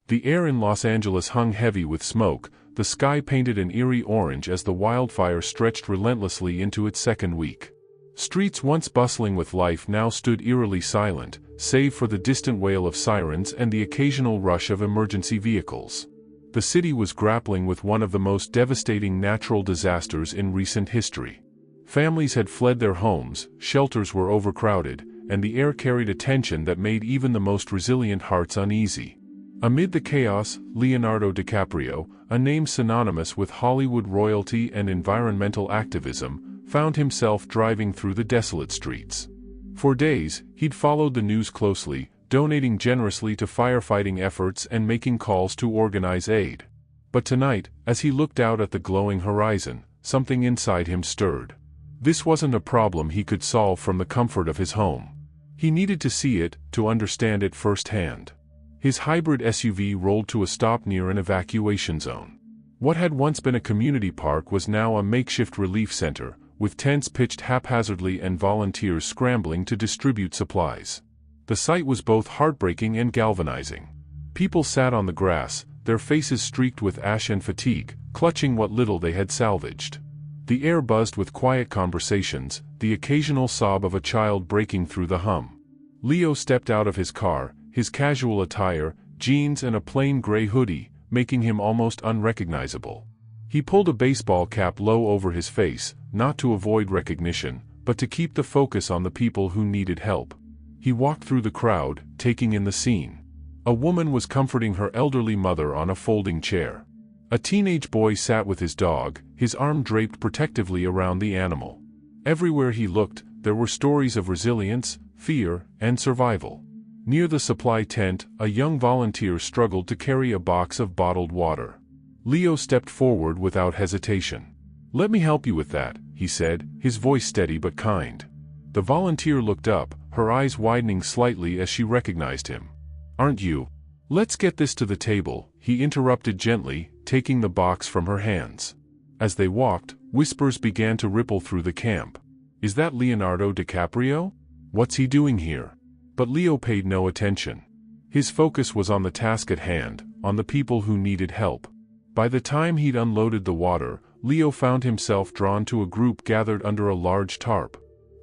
The air in Los Angeles hung heavy with smoke, the sky painted an eerie orange as the wildfire stretched relentlessly into its second week. Streets once bustling with life now stood eerily silent, save for the distant wail of sirens and the occasional rush of emergency vehicles. The city was grappling with one of the most devastating natural disasters in recent history. Families had fled their homes, shelters were overcrowded, and the air carried a tension that made even the most resilient hearts uneasy. Amid the chaos, Leonardo DiCaprio, a name synonymous with Hollywood royalty and environmental activism, found himself driving through the desolate streets. For days, he'd followed the news closely, donating generously to firefighting efforts and making calls to organize aid. But tonight, as he looked out at the glowing horizon, something inside him stirred. This wasn't a problem he could solve from the comfort of his home. He needed to see it, to understand it firsthand. His hybrid SUV rolled to a stop near an evacuation zone. What had once been a community park was now a makeshift relief center, with tents pitched haphazardly and volunteers scrambling to distribute supplies. The sight was both heartbreaking and galvanizing. People sat on the grass, their faces streaked with ash and fatigue, clutching what little they had salvaged. The air buzzed with quiet conversations, the occasional sob of a child breaking through the hum. Leo stepped out of his car, his casual attire, jeans and a plain gray hoodie, making him almost unrecognizable. He pulled a baseball cap low over his face, not to avoid recognition, but to keep the focus on the people who needed help. He walked through the crowd, taking in the scene. A woman was comforting her elderly mother on a folding chair. A teenage boy sat with his dog, his arm draped protectively around the animal. Everywhere he looked, there were stories of resilience, fear, and survival. Near the supply tent, a young volunteer struggled to carry a box of bottled water. Leo stepped forward without hesitation. "Let me help you with that," he said, his voice steady but kind. The volunteer looked up, her eyes widening slightly as she recognized him. "Aren't you?" "Let's get this to the table," he interrupted gently, taking the box from her hands. As they walked, whispers began to ripple through the camp. "Is that Leonardo DiCaprio? What's he doing here?" But Leo paid no attention. His focus was on the task at hand, on the people who needed help. By the time he'd unloaded the water, Leo found himself drawn to a group gathered under a large tarp.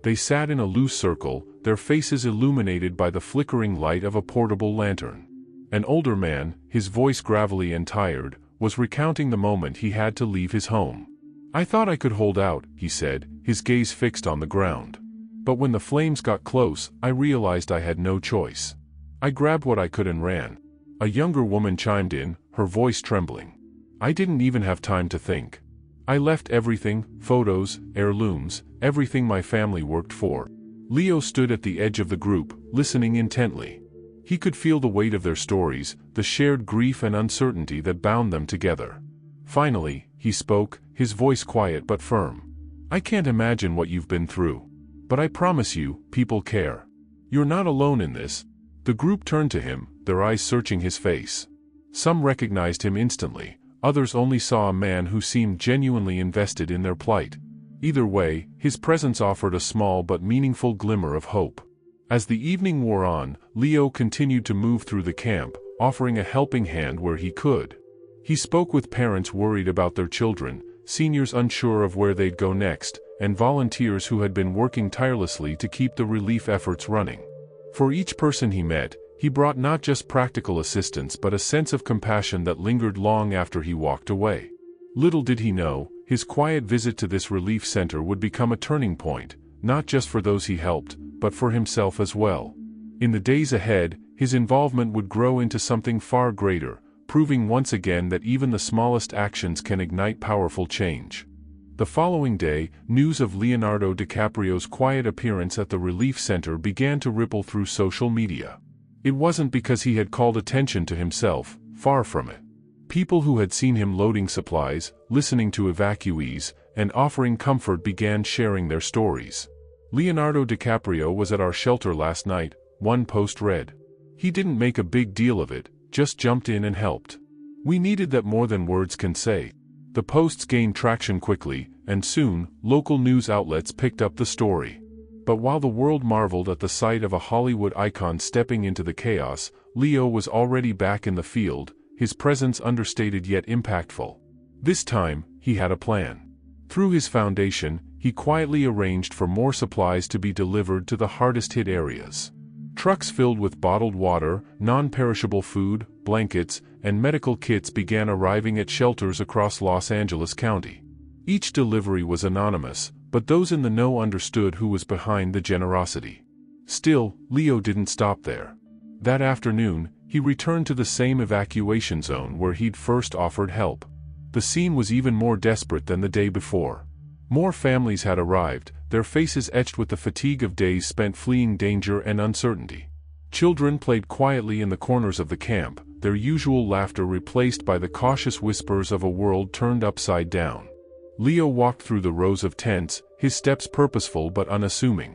They sat in a loose circle, their faces illuminated by the flickering light of a portable lantern. An older man, his voice gravelly and tired, was recounting the moment he had to leave his home. "I thought I could hold out," he said, his gaze fixed on the ground. "But when the flames got close, I realized I had no choice. I grabbed what I could and ran." A younger woman chimed in, her voice trembling. "I didn't even have time to think. I left everything, photos, heirlooms, everything my family worked for." Leo stood at the edge of the group, listening intently. He could feel the weight of their stories, the shared grief and uncertainty that bound them together. Finally, he spoke, his voice quiet but firm. "I can't imagine what you've been through. But I promise you, people care. You're not alone in this." The group turned to him, their eyes searching his face. Some recognized him instantly, others only saw a man who seemed genuinely invested in their plight. Either way, his presence offered a small but meaningful glimmer of hope. As the evening wore on, Leo continued to move through the camp, offering a helping hand where he could. He spoke with parents worried about their children, seniors unsure of where they'd go next, and volunteers who had been working tirelessly to keep the relief efforts running. For each person he met, he brought not just practical assistance but a sense of compassion that lingered long after he walked away. Little did he know, his quiet visit to this relief center would become a turning point, not just for those he helped, but for himself as well. In the days ahead, his involvement would grow into something far greater, proving once again that even the smallest actions can ignite powerful change. The following day, news of Leonardo DiCaprio's quiet appearance at the relief center began to ripple through social media. It wasn't because he had called attention to himself, far from it. People who had seen him loading supplies, listening to evacuees, and offering comfort began sharing their stories. "Leonardo DiCaprio was at our shelter last night," one post read. "He didn't make a big deal of it, just jumped in and helped. We needed that more than words can say." The posts gained traction quickly, and soon, local news outlets picked up the story. But while the world marveled at the sight of a Hollywood icon stepping into the chaos, Leo was already back in the field, his presence understated yet impactful. This time, he had a plan. Through his foundation, he quietly arranged for more supplies to be delivered to the hardest-hit areas. Trucks filled with bottled water, non-perishable food, blankets, and medical kits began arriving at shelters across Los Angeles County. Each delivery was anonymous, but those in the know understood who was behind the generosity. Still, Leo didn't stop there. That afternoon, he returned to the same evacuation zone where he'd first offered help. The scene was even more desperate than the day before. More families had arrived, their faces etched with the fatigue of days spent fleeing danger and uncertainty. Children played quietly in the corners of the camp, their usual laughter replaced by the cautious whispers of a world turned upside down. Leo walked through the rows of tents, his steps purposeful but unassuming.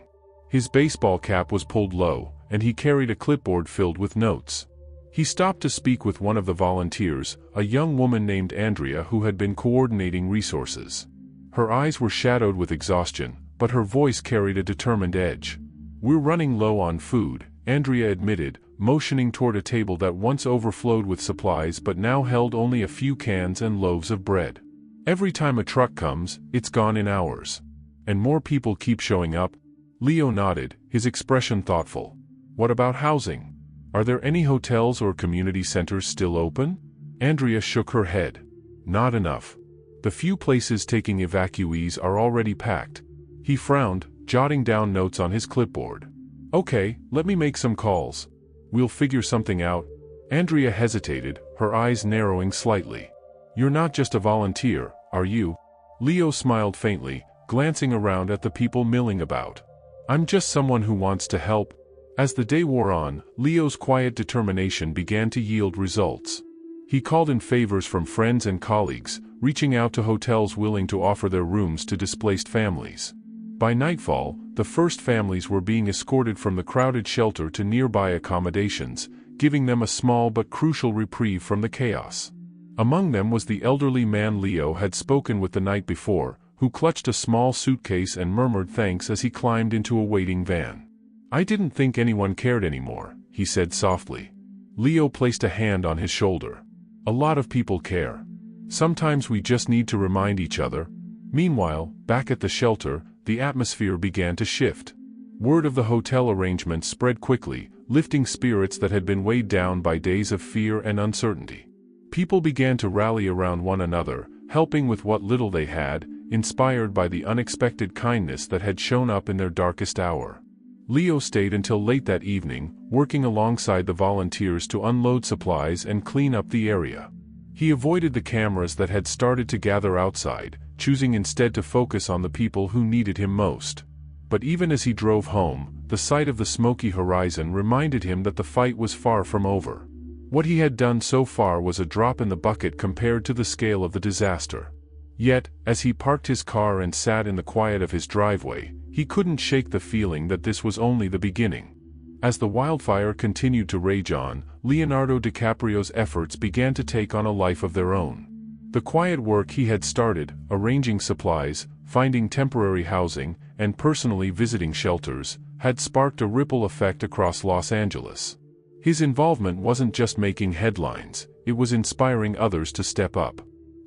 His baseball cap was pulled low, and he carried a clipboard filled with notes. He stopped to speak with one of the volunteers, a young woman named Andrea who had been coordinating resources. Her eyes were shadowed with exhaustion, but her voice carried a determined edge. "We're running low on food," Andrea admitted, motioning toward a table that once overflowed with supplies but now held only a few cans and loaves of bread. "Every time a truck comes, it's gone in hours. And more people keep showing up." Leo nodded, his expression thoughtful. "What about housing? Are there any hotels or community centers still open?" Andrea shook her head. "Not enough. The few places taking evacuees are already packed." He frowned, jotting down notes on his clipboard. "Okay, let me make some calls. We'll figure something out." Andrea hesitated, her eyes narrowing slightly. "You're not just a volunteer, are you?" Leo smiled faintly, glancing around at the people milling about. "I'm just someone who wants to help." As the day wore on, Leo's quiet determination began to yield results. He called in favors from friends and colleagues, reaching out to hotels willing to offer their rooms to displaced families. By nightfall, the first families were being escorted from the crowded shelter to nearby accommodations, giving them a small but crucial reprieve from the chaos. Among them was the elderly man Leo had spoken with the night before, who clutched a small suitcase and murmured thanks as he climbed into a waiting van. "I didn't think anyone cared anymore," he said softly. Leo placed a hand on his shoulder. "A lot of people care. Sometimes we just need to remind each other." Meanwhile, back at the shelter, the atmosphere began to shift. Word of the hotel arrangement spread quickly, lifting spirits that had been weighed down by days of fear and uncertainty. People began to rally around one another, helping with what little they had, inspired by the unexpected kindness that had shown up in their darkest hour. Leo stayed until late that evening, working alongside the volunteers to unload supplies and clean up the area. He avoided the cameras that had started to gather outside, choosing instead to focus on the people who needed him most. But even as he drove home, the sight of the smoky horizon reminded him that the fight was far from over. What he had done so far was a drop in the bucket compared to the scale of the disaster. Yet, as he parked his car and sat in the quiet of his driveway, he couldn't shake the feeling that this was only the beginning. As the wildfire continued to rage on, Leonardo DiCaprio's efforts began to take on a life of their own. The quiet work he had started, arranging supplies, finding temporary housing, and personally visiting shelters, had sparked a ripple effect across Los Angeles. His involvement wasn't just making headlines, it was inspiring others to step up.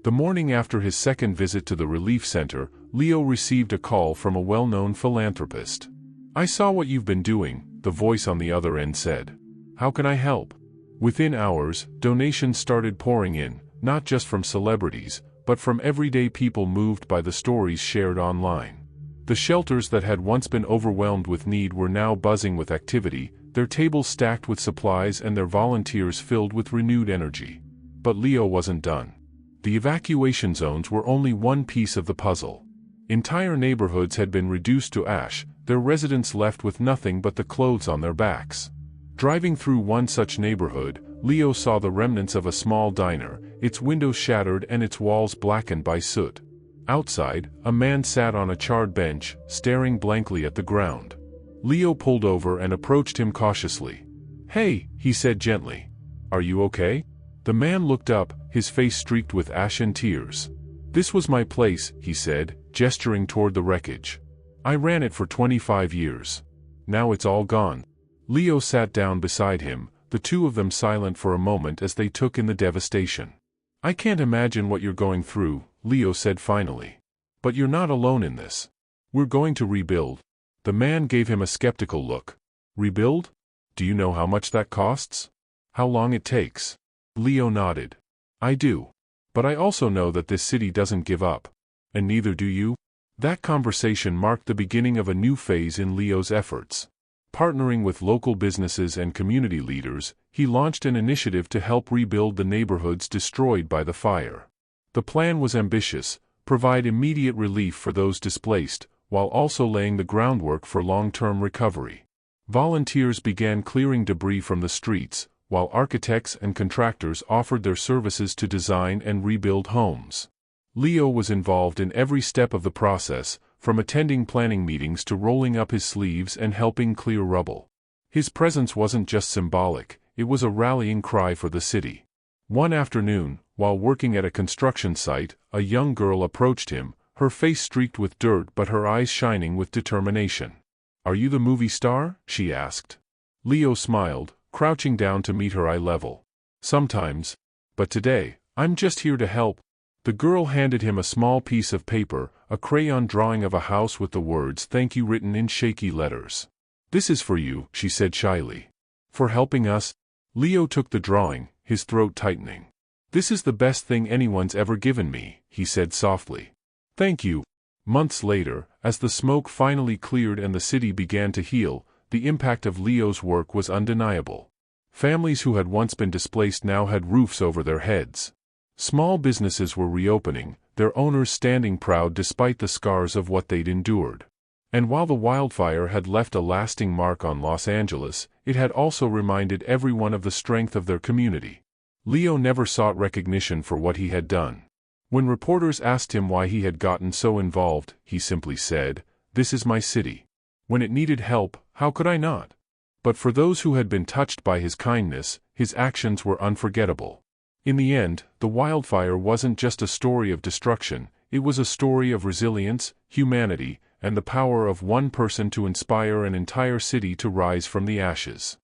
The morning after his second visit to the relief center, Leo received a call from a well-known philanthropist. "I saw what you've been doing," the voice on the other end said. "How can I help?" Within hours, donations started pouring in, not just from celebrities, but from everyday people moved by the stories shared online. The shelters that had once been overwhelmed with need were now buzzing with activity, their tables stacked with supplies and their volunteers filled with renewed energy. But Leo wasn't done. The evacuation zones were only one piece of the puzzle. Entire neighborhoods had been reduced to ash, their residents left with nothing but the clothes on their backs. Driving through one such neighborhood, Leo saw the remnants of a small diner, its windows shattered and its walls blackened by soot. Outside, a man sat on a charred bench, staring blankly at the ground. Leo pulled over and approached him cautiously. "Hey," he said gently. "Are you okay?" The man looked up, his face streaked with ash and tears. "This was my place," he said, gesturing toward the wreckage. I ran it for 25 years. Now it's all gone. Leo sat down beside him, the two of them silent for a moment as they took in the devastation. I can't imagine what you're going through, Leo said finally. But you're not alone in this. We're going to rebuild. The man gave him a skeptical look. Rebuild? Do you know how much that costs? How long it takes? Leo nodded. I do. But I also know that this city doesn't give up. And neither do you? That conversation marked the beginning of a new phase in Leo's efforts. Partnering with local businesses and community leaders, he launched an initiative to help rebuild the neighborhoods destroyed by the fire. The plan was ambitious: provide immediate relief for those displaced, while also laying the groundwork for long-term recovery. Volunteers began clearing debris from the streets, while architects and contractors offered their services to design and rebuild homes. Leo was involved in every step of the process, from attending planning meetings to rolling up his sleeves and helping clear rubble. His presence wasn't just symbolic, it was a rallying cry for the city. One afternoon, while working at a construction site, a young girl approached him, her face streaked with dirt but her eyes shining with determination. "Are you the movie star?" she asked. Leo smiled, crouching down to meet her eye level. "Sometimes. But today, I'm just here to help." The girl handed him a small piece of paper, a crayon drawing of a house with the words "Thank you" written in shaky letters. "This is for you," she said shyly. "For helping us?" Leo took the drawing, his throat tightening. "This is the best thing anyone's ever given me," he said softly. "Thank you." Months later, as the smoke finally cleared and the city began to heal, the impact of Leo's work was undeniable. Families who had once been displaced now had roofs over their heads. Small businesses were reopening, their owners standing proud despite the scars of what they'd endured. And while the wildfire had left a lasting mark on Los Angeles, it had also reminded everyone of the strength of their community. Leo never sought recognition for what he had done. When reporters asked him why he had gotten so involved, he simply said, "This is my city. When it needed help, how could I not?" But for those who had been touched by his kindness, his actions were unforgettable. In the end, the wildfire wasn't just a story of destruction, it was a story of resilience, humanity, and the power of one person to inspire an entire city to rise from the ashes.